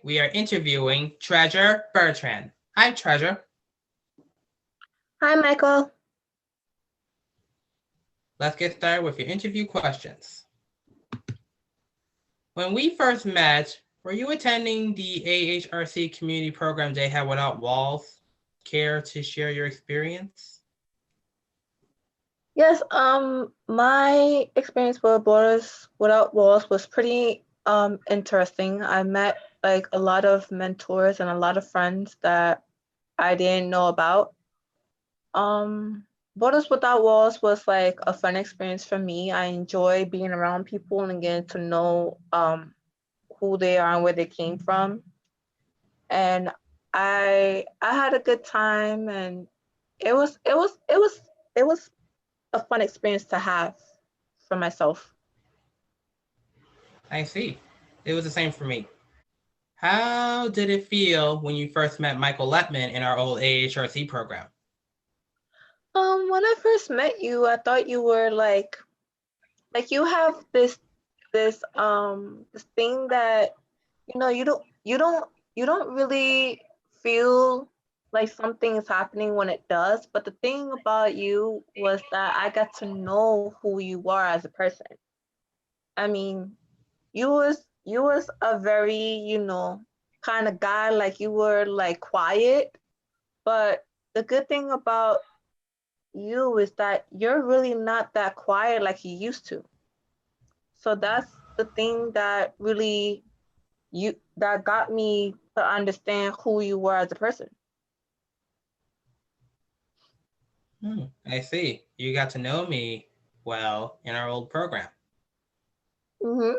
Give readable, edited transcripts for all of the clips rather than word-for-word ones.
we are interviewing Treasure Bertrand. Hi, Treasure. Hi, Michael. Let's get started with your interview questions. When we first met, were you attending the AHRC Community Program they had without walls? Care to share your experience? Yes, my experience with Borders Without Walls was pretty interesting. I met like a lot of mentors and a lot of friends that I didn't know about. Borders Without Walls was like a fun experience for me. I enjoy being around people and getting to know who they are and where they came from. And I had a good time, and it was a fun experience to have for myself. I see. It was the same for me. How did it feel when you first met Michael Lettman in our old AHRC program? When I first met you, I thought you were like you have this thing that you don't really feel like something is happening when it does. But the thing about you was that I got to know who you are as a person. I mean, you was a very, kind of guy, like you were like quiet, but the good thing about you is that you're really not that quiet like you used to. So that's the thing that really you that got me to understand who you were as a person. I see. You got to know me well in our old program. Mm-hmm.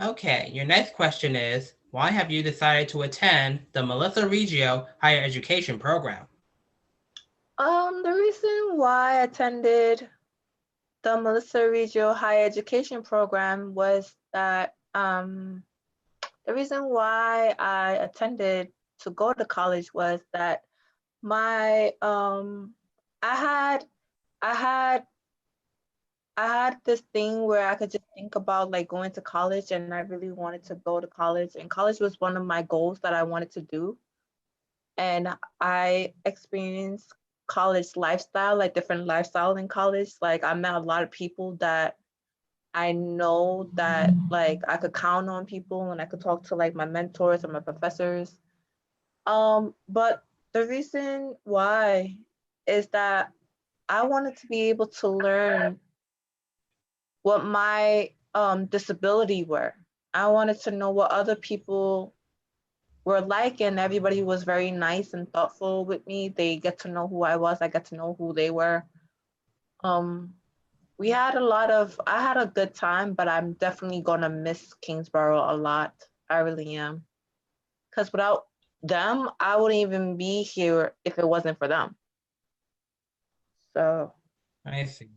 Okay, your next question is, why have you decided to attend the Melissa Riggio Higher Education Program? The reason why I attended the Melissa Riggio Higher Education Program was that the reason why I attended to go to college was that my I had I had I had this thing where I could just think about like going to college, and I really wanted to go to college, and college was one of my goals that I wanted to do. And I experienced college lifestyle, like different lifestyle in college. Like I met a lot of people that I know that like I could count on people, and I could talk to like my mentors and my professors. But the reason why is that I wanted to be able to learn what my disability were. I wanted to know what other people were like, and everybody was very nice and thoughtful with me. They get to know who I was, I get to know who they were. Um, I had a good time, but I'm definitely gonna miss Kingsborough a lot. I really am. Because without them, I wouldn't even be here if it wasn't for them. So, I see.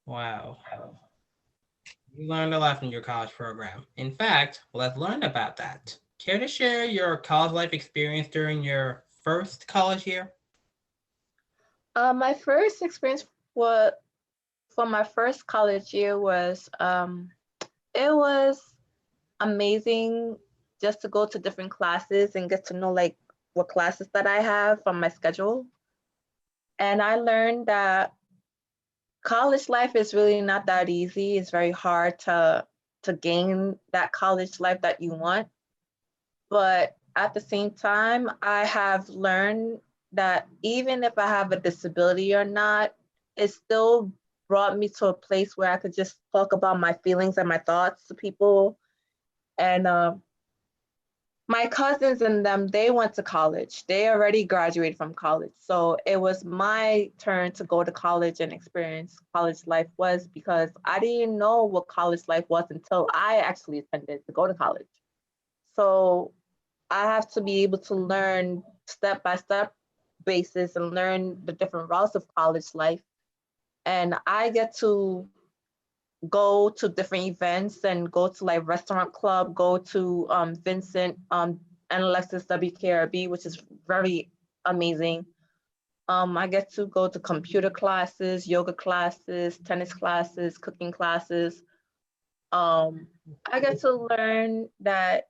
Wow. You learned a lot from your college program. In fact, let's learn about that. Care to share your college life experience during your first college year? my first experience was for my first college year was it was amazing just to go to different classes and get to know like what classes that I have from my schedule. And I learned that college life is really not that easy. It's very hard to gain that college life that you want. But at the same time, I have learned that even if I have a disability or not, it still brought me to a place where I could just talk about my feelings and my thoughts to people. And my cousins and them, they went to college. They already graduated from college. So it was my turn to go to college and experience college life was because I didn't know what college life was until I actually attended to go to college. So I have to be able to learn step by step basis and learn the different routes of college life. And I get to go to different events and go to like restaurant club, go to Vincent and Alexis WKRB, which is very amazing. I get to go to computer classes, yoga classes, tennis classes, cooking classes. I get to learn that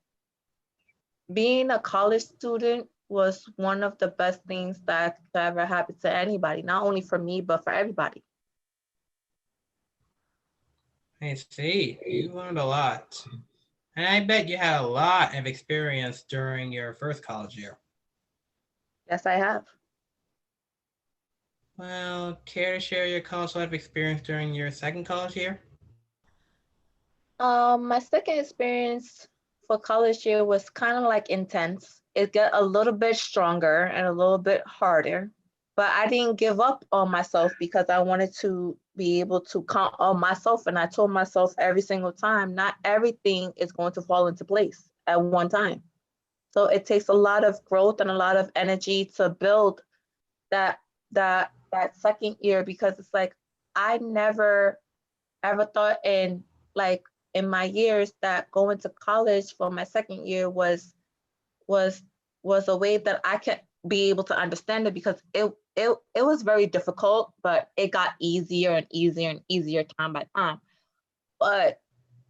being a college student was one of the best things that could ever happen to anybody, not only for me, but for everybody. I see. You learned a lot. And I bet you had a lot of experience during your first college year. Yes, I have. Well, care to share your college life experience during your second college year? My second experience for college year was kind of like intense. It got a little bit stronger and a little bit harder, but I didn't give up on myself because I wanted to be able to count on myself. And I told myself every single time, not everything is going to fall into place at one time. So it takes a lot of growth and a lot of energy to build that that second year, because it's like I never ever thought in like in my years that going to college for my second year was was a way that I could be able to understand it, because it was very difficult, but it got easier and easier and easier time by time. But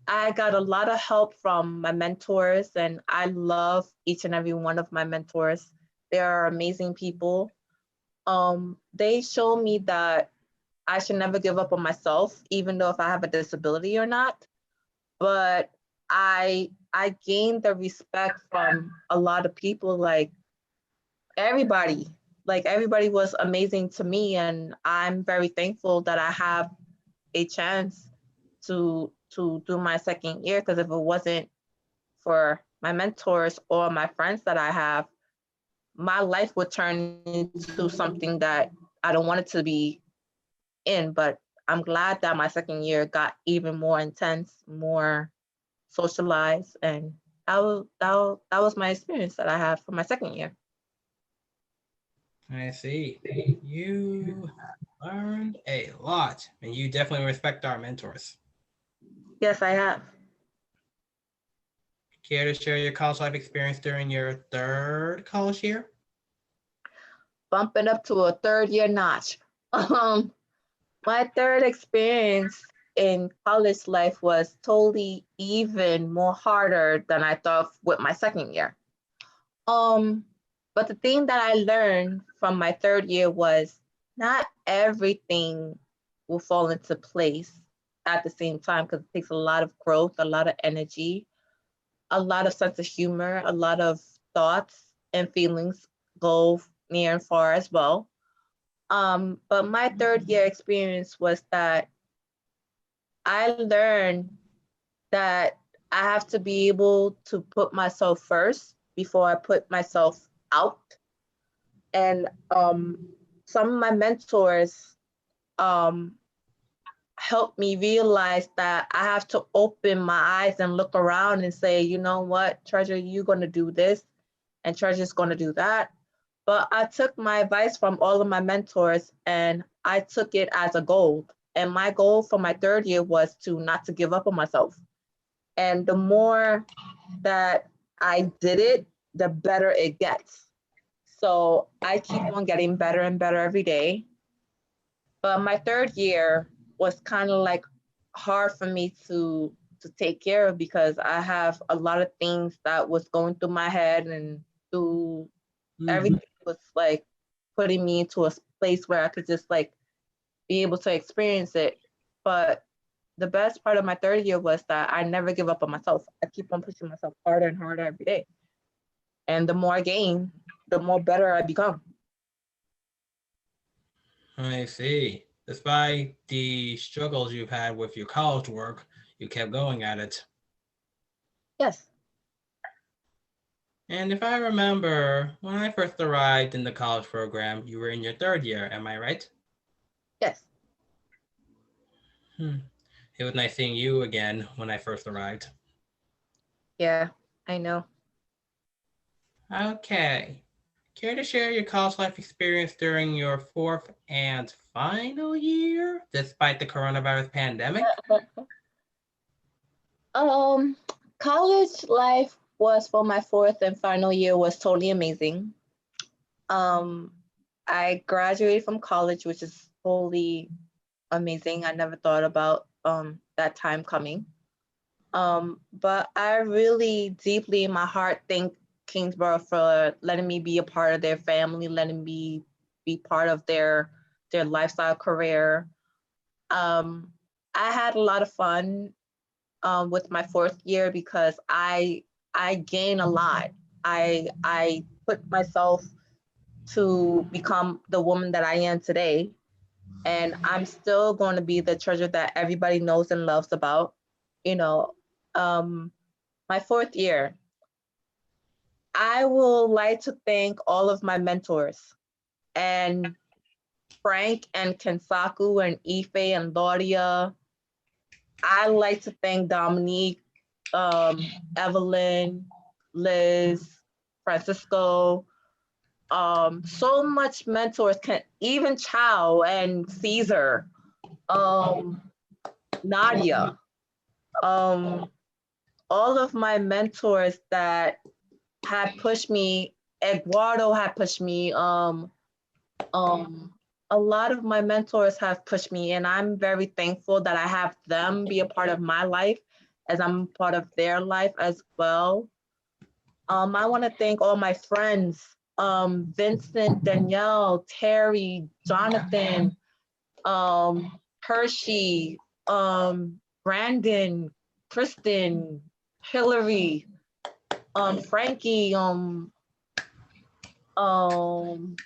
I got a lot of help from my mentors, and I love each and every one of my mentors. They are amazing people. They show me that I should never give up on myself, even though if I have a disability or not. But I gained the respect from a lot of people, everybody. Like everybody was amazing to me, and I'm very thankful that I have a chance to do my second year, because if it wasn't for my mentors or my friends that I have, my life would turn into something that I don't want it to be in. But I'm glad that my second year got even more intense, more socialized, and that was my experience that I had for my second year. I see. You learned a lot, and you definitely respect our mentors. Yes, I have. Care to share your college life experience during your third college year? Bumping up to a third year notch. Um, my third experience in college life was totally even more harder than I thought with my second year. Um, but the thing that I learned from my third year was not everything will fall into place at the same time, because it takes a lot of growth, a lot of energy, a lot of sense of humor, a lot of thoughts and feelings go near and far as well. But my third year experience was that I learned that I have to be able to put myself first before I put myself out. And some of my mentors um, helped me realize that I have to open my eyes and look around and say, you know what, Treasure, you're going to do this, and Treasure's going to do that. But I took my advice from all of my mentors and I took it as a goal. And my goal for my third year was to not to give up on myself. And the more that I did it, the better it gets. So I keep on getting better and better every day. But my third year was kind of like hard for me to take care of, because I have a lot of things that was going through my head, and through Mhm. everything was like putting me into a place where I could just like be able to experience it. But the best part of my third year was that I never give up on myself. I keep on pushing myself harder and harder every day. And the more I gain, the more better I become. I see. Despite the struggles you've had with your college work, you kept going at it. Yes, And if I remember, when I first arrived in the college program, you were in your third year, am I right? yes. Hmm. It was nice seeing you again when I first arrived. Yeah, I know. Okay. Care to share your college life experience during your fourth and final year, despite the coronavirus pandemic? Um, College life was for my fourth and final year was totally amazing. Um, I graduated from college, which is totally amazing. I never thought about that time coming. But I really deeply in my heart thank Kingsborough for letting me be a part of their family, letting me be part of their lifestyle career. I had a lot of fun with my fourth year because I gained a lot. I put myself to become the woman that I am today, and I'm still going to be the treasure that everybody knows and loves about. You know, um, my fourth year, I will like to thank all of my mentors and Frank and Kensaku and Ife and Laudia. I like to thank Dominique, Evelyn, Liz, Francisco. So much mentors can even Chow and Caesar, Nadia, all of my mentors that had pushed me. Eduardo had pushed me. A lot of my mentors have pushed me, and I'm very thankful that I have them be a part of my life as I'm part of their life as well. I want to thank all my friends, Vincent, Danielle, Terry, Jonathan, Hershey, Brandon, Kristen, Hillary, Frankie,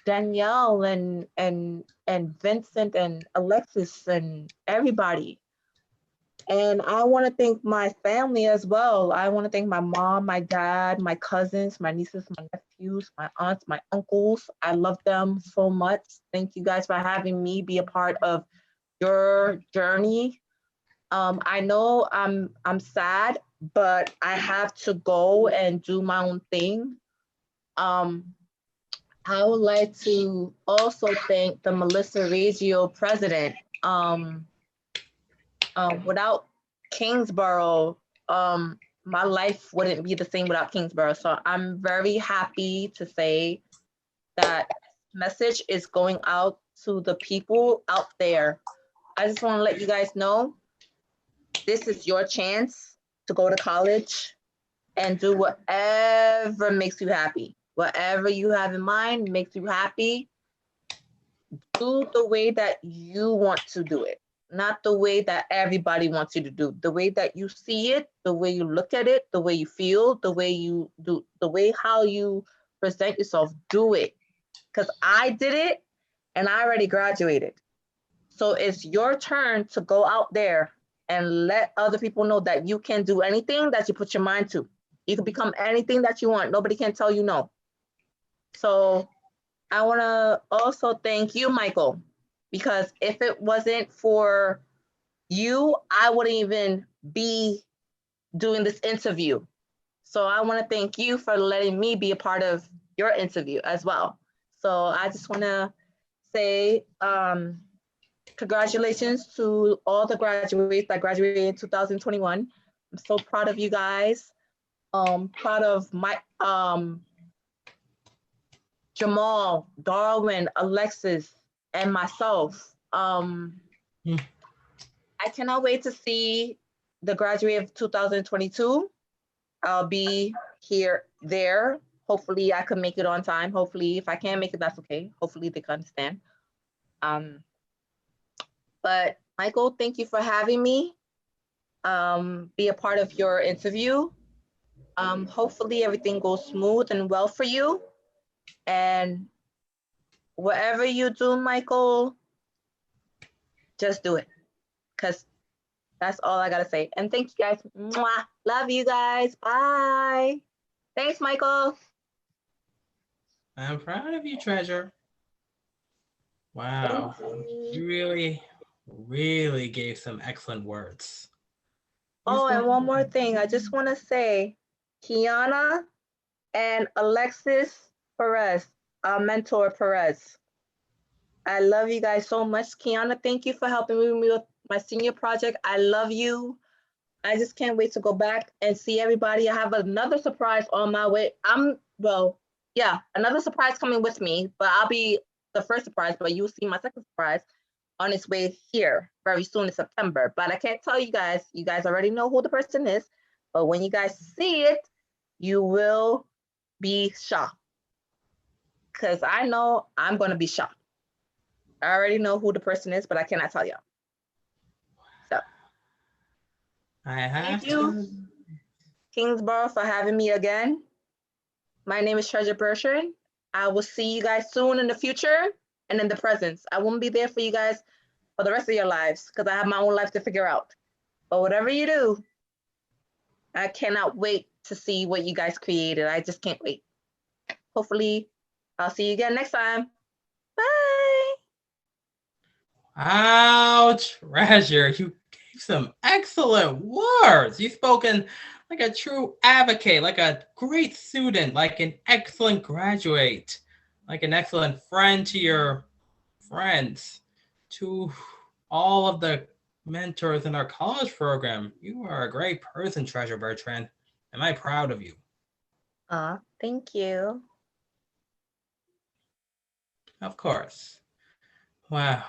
Danielle and Vincent and Alexis and everybody. And I want to thank my family as well. I want to thank my mom, my dad, my cousins, my nieces, my nephews, my aunts, my uncles. I love them so much. Thank you guys for having me be a part of your journey. I know I'm sad, but I have to go and do my own thing. Um, I would like to also thank the Melissa Riggio president. Without Kingsborough, my life wouldn't be the same without Kingsborough. So I'm very happy to say that message is going out to the people out there. I just want to let you guys know this is your chance to go to college and do whatever makes you happy. Whatever you have in mind makes you happy. Do the way that you want to do it, not the way that everybody wants you to do. The way that you see it, the way you look at it, the way you feel, the way you do, the way how you present yourself, do it. Because I did it and I already graduated. So it's your turn to go out there and let other people know that you can do anything that you put your mind to. You can become anything that you want. Nobody can tell you no. So I want to also thank you, Michael, because if it wasn't for you, I wouldn't even be doing this interview. So I want to thank you for letting me be a part of your interview as well. So I just want to say congratulations to all the graduates that graduated in 2021. I'm so proud of you guys. Proud of my Jamal, Darwin, Alexis, and myself. I cannot wait to see the graduate of 2022. I'll be there. Hopefully, I can make it on time. Hopefully, if I can't make it, that's okay. Hopefully, they can understand. But Michael, thank you for having me. Be a part of your interview. Hopefully, everything goes smooth and well for you. And whatever you do, Michael, just do it. Because that's all I gotta say. And thank you guys. Mwah. Love you guys. Bye. Thanks, Michael. I'm proud of you, Treasure. Wow. You really, really gave some excellent words. Oh, and one more thing. I just want to say, Kiana and Alexis Perez, our mentor Perez. I love you guys so much. Kiana, thank you for helping me with my senior project. I love you. I just can't wait to go back and see everybody. I have another surprise on my way. Another surprise coming with me, but I'll be the first surprise, but you'll see my second surprise. on its way here very soon in September. But I can't tell you guys already know who the person is. But when you guys see it, you will be shocked. Because I know I'm going to be shocked. I already know who the person is, but I cannot tell you. So I have thank you, Kingsborough, for having me again. My name is Treasure Bertrand. I will see you guys soon in the future and in the present. I won't be there for you guys for the rest of your lives because I have my own life to figure out. But whatever you do, I cannot wait to see what you guys created. I just can't wait. Hopefully, I'll see you again next time. Bye. Wow, Treasure, you gave some excellent words. You've spoken like a true advocate, like a great student, like an excellent graduate, like an excellent friend to your friends, to all of the mentors in our college program. You are a great person, Treasure Bertrand. Am I proud of you? Thank you. Of course. Wow.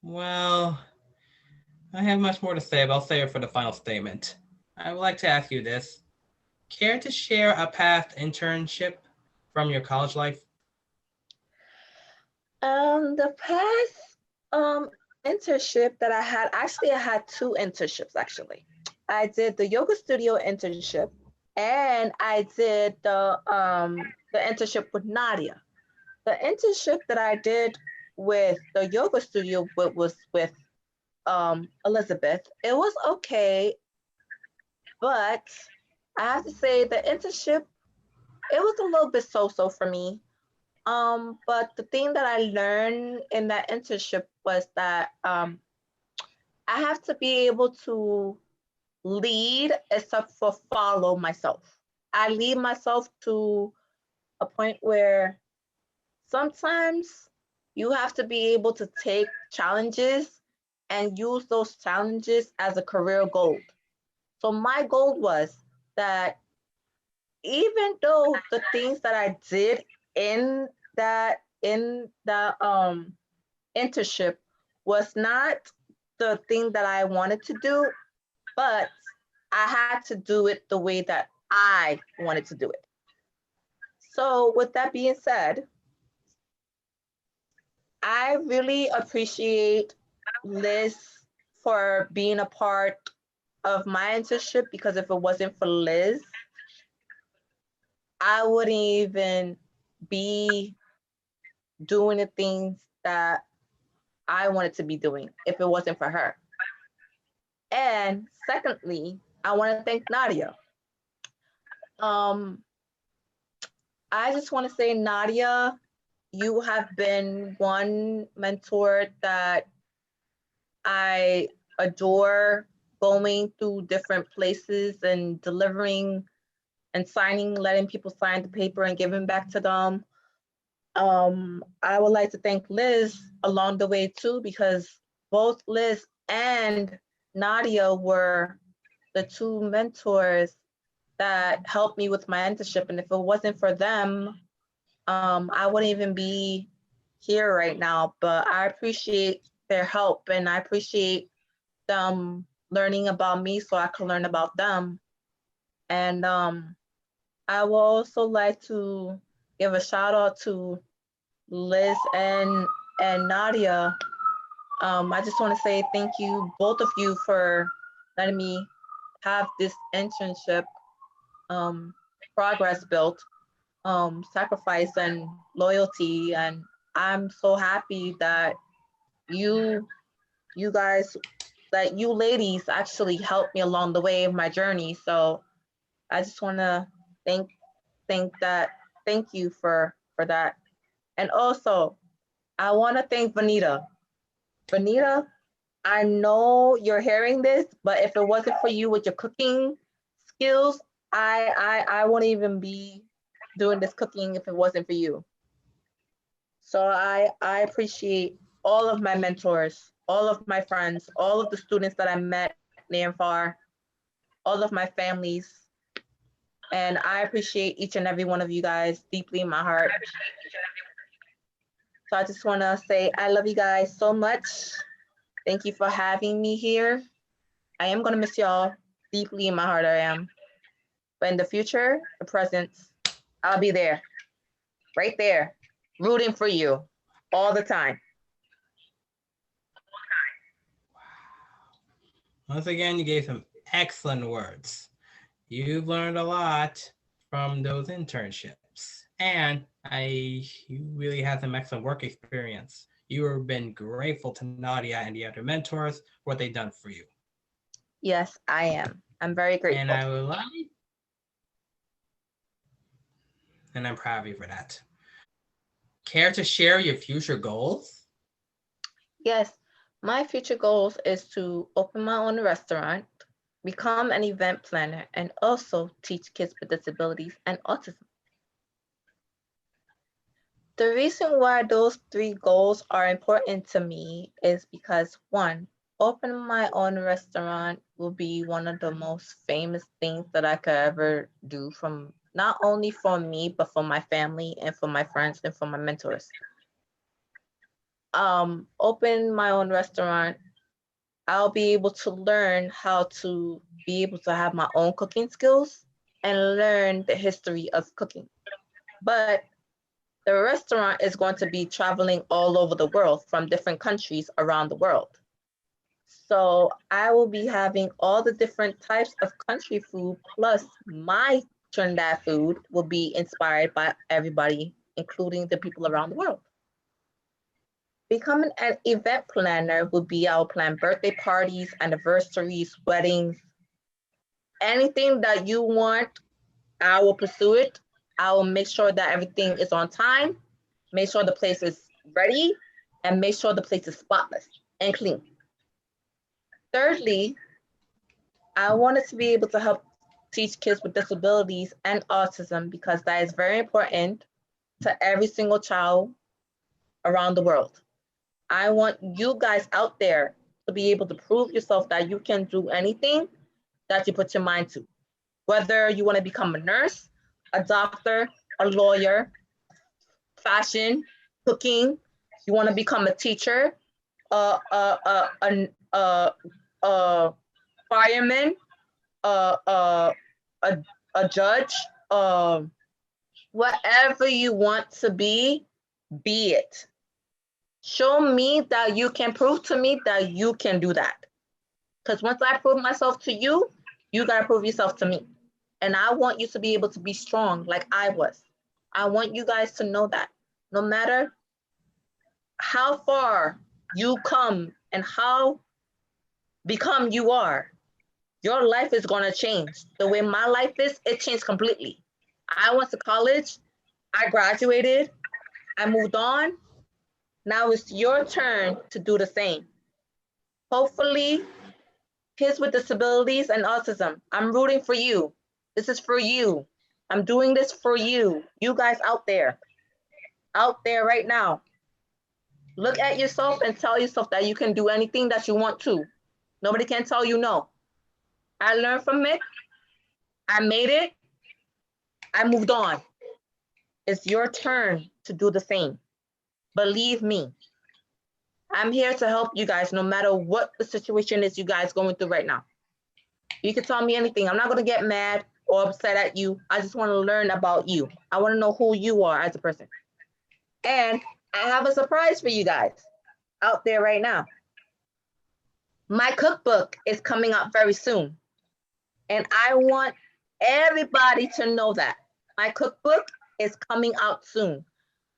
Well, I have much more to say, but I'll save it for the final statement. I would like to ask you this. Care to share a past internship from your college life? The past internship that I had, actually I had two internships actually. I did the yoga studio internship and I did the internship with Nadia. The internship that I did with the yoga studio was with Elizabeth. It was okay, but I have to say the internship, it was a little bit so-so for me. But the thing that I learned in that internship was that I have to be able to lead except for follow myself. I lead myself to a point where sometimes you have to be able to take challenges and use those challenges as a career goal. So my goal was that even though the things that I did in the internship was not the thing that I wanted to do, but I had to do it the way that I wanted to do it. So with that being said, I really appreciate Liz for being a part of my internship, because if it wasn't for Liz, I wouldn't even be doing the things that I wanted to be doing if it wasn't for her. And secondly, I want to thank Nadia. Um, I just want to say, Nadia, you have been one mentor that I adore, going through different places and delivering and signing, letting people sign the paper and giving back to them. I would like to thank Liz along the way too, because both Liz and Nadia were the two mentors that helped me with my internship. And if it wasn't for them, I wouldn't even be here right now. But I appreciate their help and I appreciate them learning about me so I can learn about them. And I would also like to give a shout out to Liz and Nadia. I just want to say thank you, both of you, for letting me have this internship, progress built, sacrifice and loyalty. And I'm so happy that you guys, that you ladies actually helped me along the way of my journey. So I just want to thank you for that. And also, I want to thank Vanita. Vanita, I know you're hearing this, but if it wasn't for you with your cooking skills, I wouldn't even be doing this cooking if it wasn't for you. So I appreciate all of my mentors, all of my friends, all of the students that I met near and far, all of my families. And I appreciate each and every one of you guys deeply in my heart. So I just want to say I love you guys so much. Thank you for having me here. I am going to miss y'all deeply in my heart. I am. But in the future, the present, I'll be there, right there, rooting for you all the time. Once again, you gave some excellent words. You've learned a lot from those internships. And you really had some excellent work experience. You have been grateful to Nadia and the other mentors for what they've done for you. Yes, I am. I'm very grateful. And I would like, and I'm proud of you for that. Care to share your future goals? Yes, my future goals is to open my own restaurant, become an event planner, and also teach kids with disabilities and autism. The reason why those 3 goals are important to me is because, one, opening my own restaurant will be one of the most famous things that I could ever do, from not only for me, but for my family and for my friends and for my mentors. Open my own restaurant, I'll be able to learn how to be able to have my own cooking skills and learn the history of cooking. But the restaurant is going to be traveling all over the world from different countries around the world. So I will be having all the different types of country food, plus my Trinidad food will be inspired by everybody, including the people around the world. Becoming an event planner would be, I'll plan birthday parties, anniversaries, weddings, anything that you want, I will pursue it. I will make sure that everything is on time, make sure the place is ready, and make sure the place is spotless and clean. Thirdly, I wanted to be able to help teach kids with disabilities and autism, because that is very important to every single child around the world. I want you guys out there to be able to prove yourself that you can do anything that you put your mind to. Whether you want to become a nurse, a doctor, a lawyer, fashion, cooking, you want to become a teacher, a fireman, a judge, whatever you want to be it. Show me that you can, prove to me that you can do that. Because once I prove myself to you, you got to prove yourself to me. And I want you to be able to be strong like I was. I want you guys to know that no matter how far you come and how become you are, your life is going to change. The way my life is, it changed completely. I went to college, I graduated, I moved on. Now it's your turn to do the same. Hopefully, kids with disabilities and autism, I'm rooting for you. This is for you. I'm doing this for you. You guys out there right now. Look at yourself and tell yourself that you can do anything that you want to. Nobody can tell you no. I learned from it. I made it. I moved on. It's your turn to do the same. Believe me. I'm here to help you guys no matter what the situation is you guys going through right now. You can tell me anything. I'm not going to get mad or upset at you. I just want to learn about you. I want to know who you are as a person. And I have a surprise for you guys out there right now. My cookbook is coming out very soon. And I want everybody to know that my cookbook is coming out soon.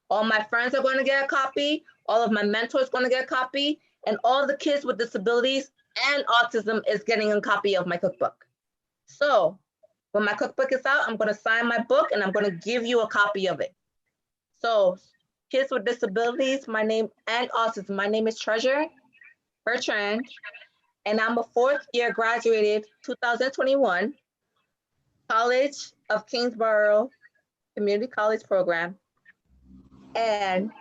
All my friends are going to get a copy. All of my mentors are going to get a copy. And all the kids with disabilities and autism is getting a copy of my cookbook. So when my cookbook is out, I'm going to sign my book and I'm going to give you a copy of it. So kids with disabilities, my name, and autism, my name is Treasure Bertrand, and I'm a 4th year graduated 2021, College of Kingsborough Community College Program. And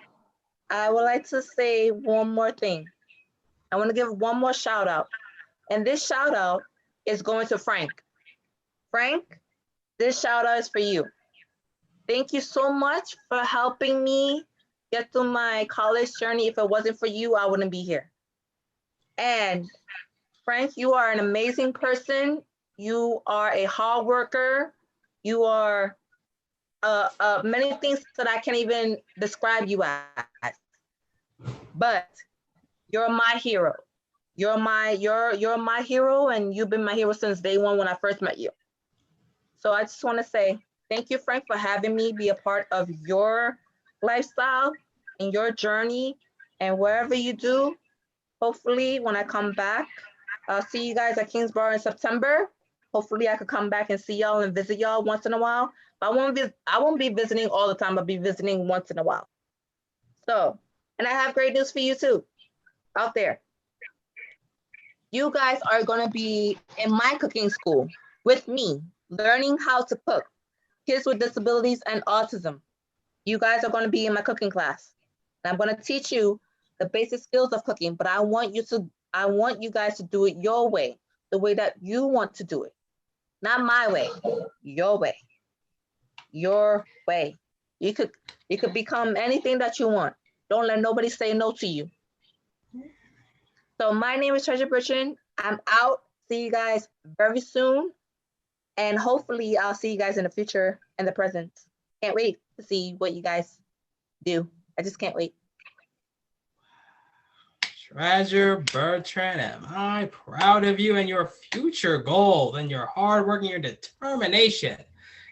I would like to say one more thing. I want to give one more shout out. And this shout out is going to Frank. Frank, this shout out is for you. Thank you so much for helping me get through my college journey. If it wasn't for you, I wouldn't be here. And Frank, you are an amazing person. You are a hard worker. You are many things that I can't even describe you as. But you're my hero. You're my hero, and you've been my hero since day one when I first met you. So I just want to say thank you, Frank, for having me be a part of your lifestyle and your journey, and wherever you do. Hopefully, when I come back, I'll see you guys at Kingsborough in September. Hopefully, I could come back and see y'all and visit y'all once in a while. But I won't be visiting all the time. I'll be visiting once in a while. So, and I have great news for you too, out there. You guys are going to be in my cooking school with me, learning how to cook. Kids with disabilities and autism. You guys are going to be in my cooking class. And I'm going to teach you the basic skills of cooking, but I want you guys to do it your way, the way that you want to do it. Not my way, your way. Your way. You could become anything that you want. Don't let nobody say no to you. So my name is Treasure Bertrand. I'm out. See you guys very soon. And hopefully I'll see you guys in the future and the present. Can't wait to see what you guys do. I just can't wait. Treasure Bertrand, am I proud of you and your future goals and your hard work and your determination.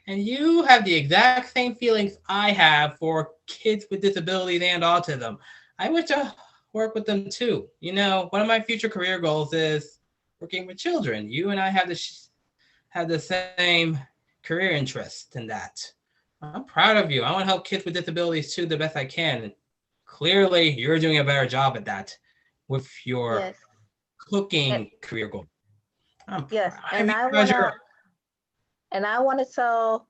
And you have the exact same feelings I have for kids with disabilities and autism. I wish to work with them too. You know, one of my future career goals is working with children. You and I have the same career interest in that. I'm proud of you. I want to help kids with disabilities too the best I can. Clearly, you're doing a better job at that with your cooking career goal. Yes, and I want to tell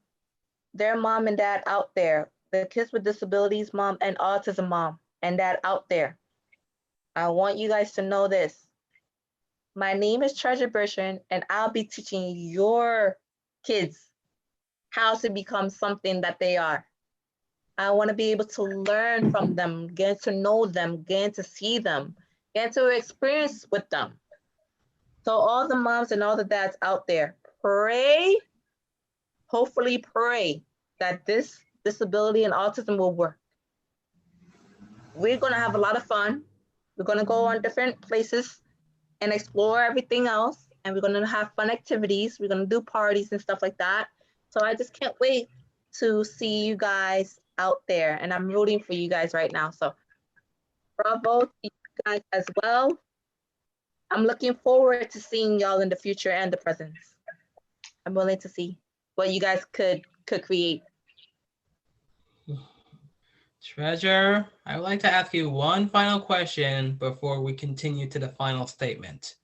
their mom and dad out there, the kids with disabilities mom and autism mom and dad out there. I want you guys to know this. My name is Treasure Bertrand, and I'll be teaching your kids how to become something that they are. I want to be able to learn from them, get to know them, get to see them, get to experience with them. So all the moms and all the dads out there, pray, hopefully pray that this disability and autism will work. We're going to have a lot of fun. We're going to go on different places and explore everything else. And we're going to have fun activities. We're going to do parties and stuff like that. So I just can't wait to see you guys out there. And I'm rooting for you guys right now. So bravo to you guys as well. I'm looking forward to seeing y'all in the future and the present. I'm willing to see what you guys could create. Treasure, I would like to ask you one final question before we continue to the final statement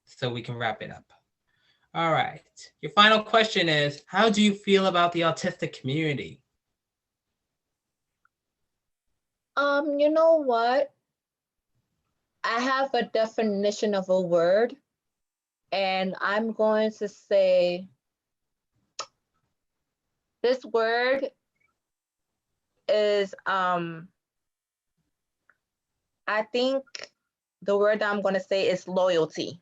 so we can wrap it up. All right. Your final question is, how do you feel about the autistic community? You know what? I have a definition of a word, and I'm going to say this word is, I think the word I'm going to say is loyalty.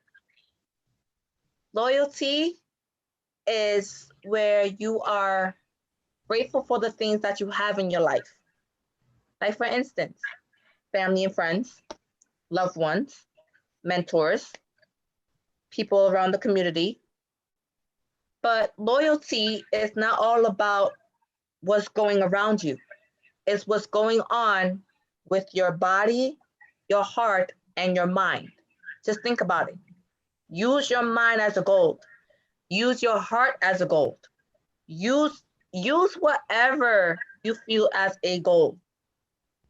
Loyalty is where you are grateful for the things that you have in your life. Like for instance, family and friends, loved ones, mentors, people around the community. But loyalty is not all about what's going around you. It's what's going on with your body, your heart, and your mind. Just think about it. Use your mind as a gold. Use your heart as a gold. Use whatever you feel as a gold.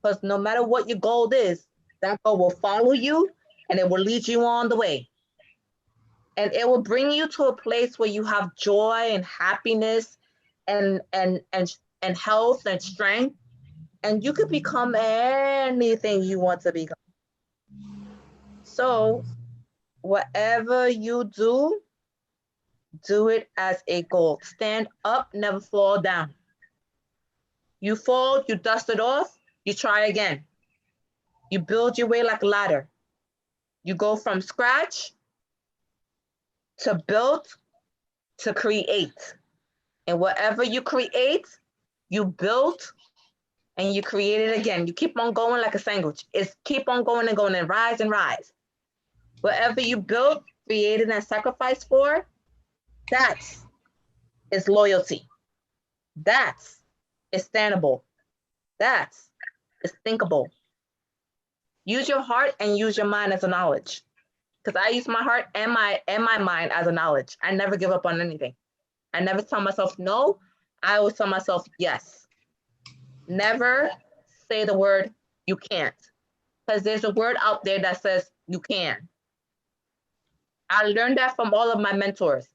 Because no matter what your goal is, that goal will follow you and it will lead you on the way. And it will bring you to a place where you have joy and happiness and health and strength. And you could become anything you want to become. So whatever you do, do it as a goal. Stand up, never fall down. You fall, you dust it off, You try again. You build your way like a ladder. You go from scratch to build to create. And whatever you create, you build and you create it again. You keep on going like a sandwich. It's keep on going and rise and rise. Whatever you built, created, and sacrificed for, that's is loyalty. That's is standable. That's is thinkable. Use your heart and use your mind as a knowledge. Because I use my heart and my mind as a knowledge. I never give up on anything. I never tell myself no. I always tell myself yes. Never say the word you can't. Because there's a word out there that says you can. I learned that from all of my mentors,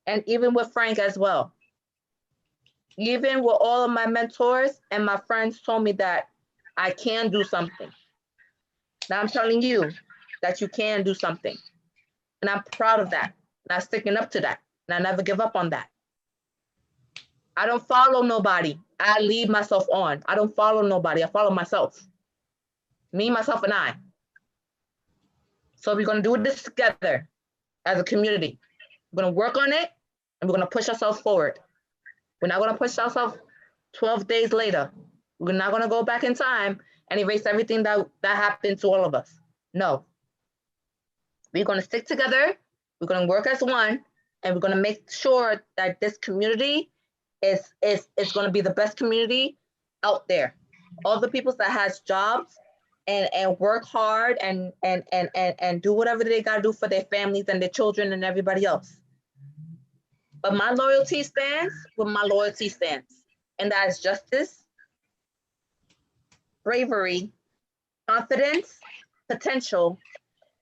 and even with Frank as well. Even with all of my mentors and my friends told me that I can do something. Now I'm telling you that you can do something. And I'm proud of that. And I'm sticking up to that. And I never give up on that. I don't follow nobody. I lead myself on. I don't follow nobody. I follow myself. Me, myself, and I. So we're going to do this together as a community. We're going to work on it, and we're going to push ourselves forward. We're not going to push ourselves 12 days later. We're not going to go back in time and erase everything that happened to all of us. No. We're going to stick together. We're going to work as one, and we're going to make sure that this community is going to be the best community out there. All the people that has jobs and work hard and do whatever they got to do for their families and their children and everybody else. But my loyalty stands where my loyalty stands, and that is justice, bravery, confidence, potential,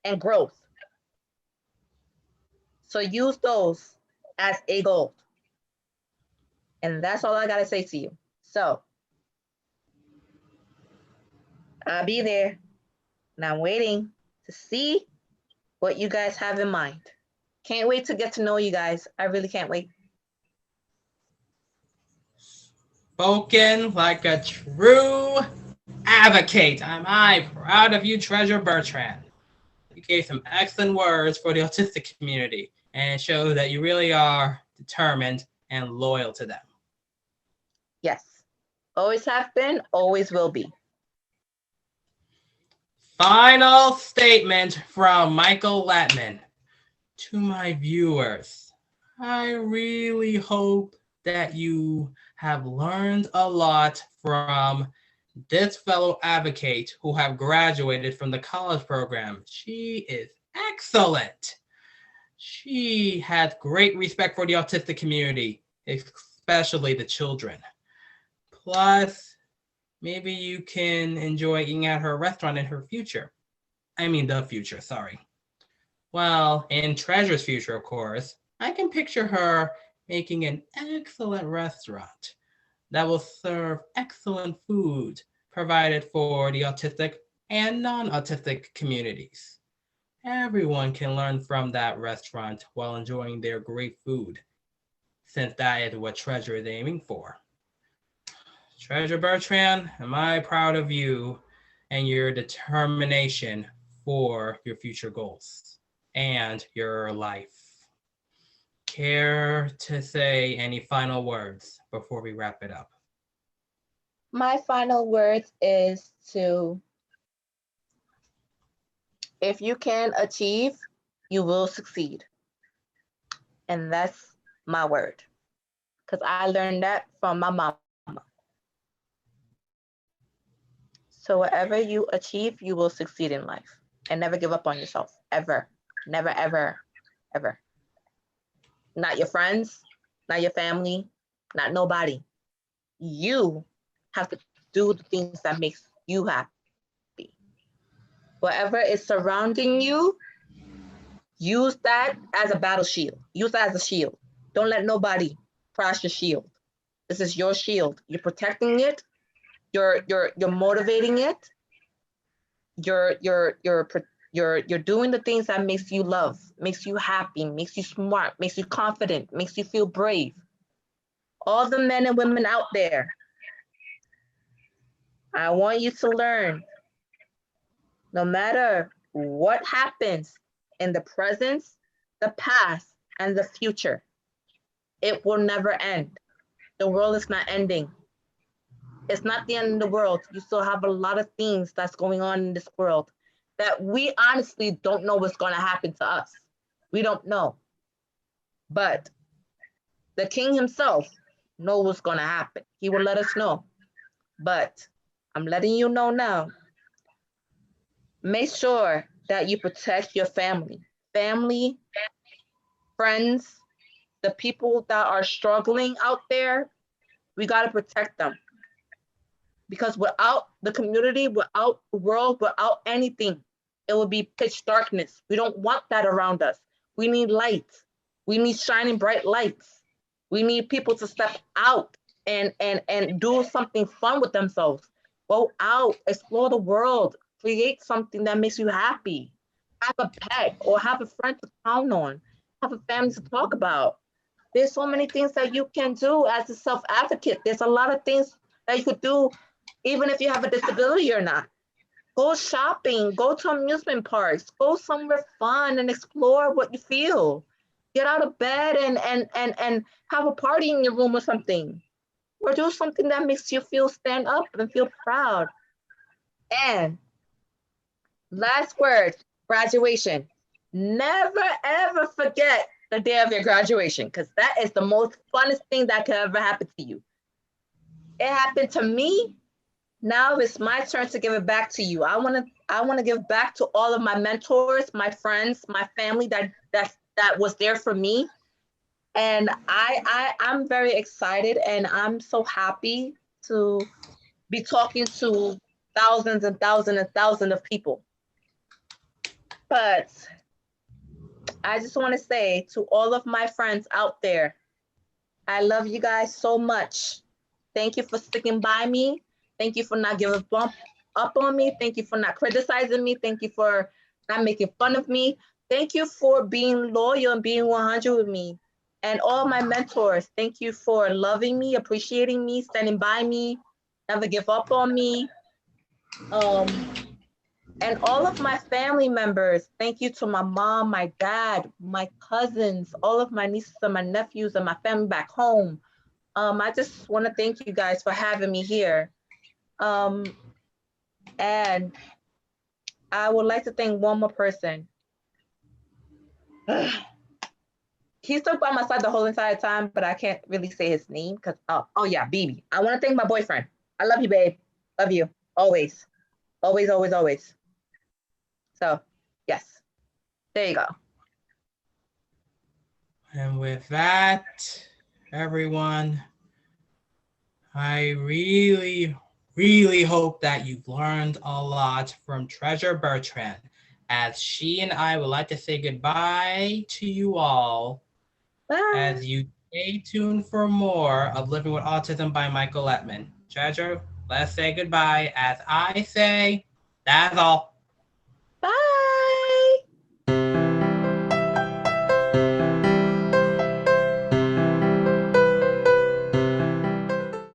and growth. So use those as a goal. And that's all I got to say to you. So I'll be there, and I'm waiting to see what you guys have in mind. Can't wait to get to know you guys. I really can't wait. Spoken like a true advocate. Am I proud of you, Treasure Bertrand? You gave some excellent words for the autistic community, and it shows that you really are determined and loyal to them. Yes, always have been, always will be. Final statement from Michael Lettman. To my viewers, I really hope that you have learned a lot from this fellow advocate who have graduated from the college program. She is excellent. She has great respect for the autistic community, especially the children. Plus, maybe you can enjoy eating at her restaurant in her future. I mean, the future, sorry. Well, in Treasure's future, of course, I can picture her making an excellent restaurant that will serve excellent food provided for the autistic and non-autistic communities. Everyone can learn from that restaurant while enjoying their great food, since that is what Treasure is aiming for. Treasure Bertrand, am I proud of you and your determination for your future goals and your life. Care to say any final words before we wrap it up? My final words is to, if you can achieve, you will succeed. And that's my word, because I learned that from my mama. So whatever you achieve, you will succeed in life. And never give up on yourself, ever. Never, ever, ever. Not your friends, not your family, not nobody. You have to do the things that makes you happy. Whatever is surrounding you, use that as a battle shield. Use that as a shield. Don't let nobody crash your shield. This is your shield. You're protecting it. You're motivating it. You're doing the things that makes you love, makes you happy, makes you smart, makes you confident, makes you feel brave. All the men and women out there, I want you to learn, no matter what happens in the present, the past, and the future, it will never end. The world is not ending. It's not the end of the world. You still have a lot of things that's going on in this world that we honestly don't know what's going to happen to us. We don't know. But the king himself knows what's going to happen. He will let us know. But I'm letting you know now, make sure that you protect your family, friends, the people that are struggling out there. We got to protect them. Because without the community, without the world, without anything, it will be pitch darkness. We don't want that around us. We need light. We need shining bright lights. We need people to step out and do something fun with themselves. Go out, explore the world, create something that makes you happy. Have a pet or have a friend to count on. Have a family to talk about. There's so many things that you can do as a self-advocate. There's a lot of things that you could do even if you have a disability or not. Go shopping, go to amusement parks, go somewhere fun and explore what you feel. Get out of bed and have a party in your room or something. Or do something that makes you feel stand up and feel proud. And last word, graduation. Never ever forget the day of your graduation, because that is the most funnest thing that could ever happen to you. It happened to me. Now it's my turn to give it back to you. I want to give back to all of my mentors, my friends, my family that was there for me. And I'm very excited and I'm so happy to be talking to thousands and thousands and thousands of people. But I just want to say to all of my friends out there, I love you guys so much. Thank you for sticking by me. Thank you for not giving up on me. Thank you for not criticizing me. Thank you for not making fun of me. Thank you for being loyal and being 100 with me. And all my mentors, thank you for loving me, appreciating me, standing by me, never give up on me. And all of my family members, thank you to my mom, my dad, my cousins, all of my nieces and my nephews and my family back home. I just want to thank you guys for having me here. And I would like to thank one more person. He's stuck by my side the whole entire time, but I can't really say his name because, oh yeah, BB. I want to thank my boyfriend. I love you, babe. Love you. Always. Always, always, always. So, yes. There you go. And with that, everyone, I really hope that you've learned a lot from Treasure Bertrand, as she and I would like to say goodbye to you all. Bye. As you stay tuned for more of Living with Autism by Michael Lettman. Treasure, let's say goodbye as I say, that's all.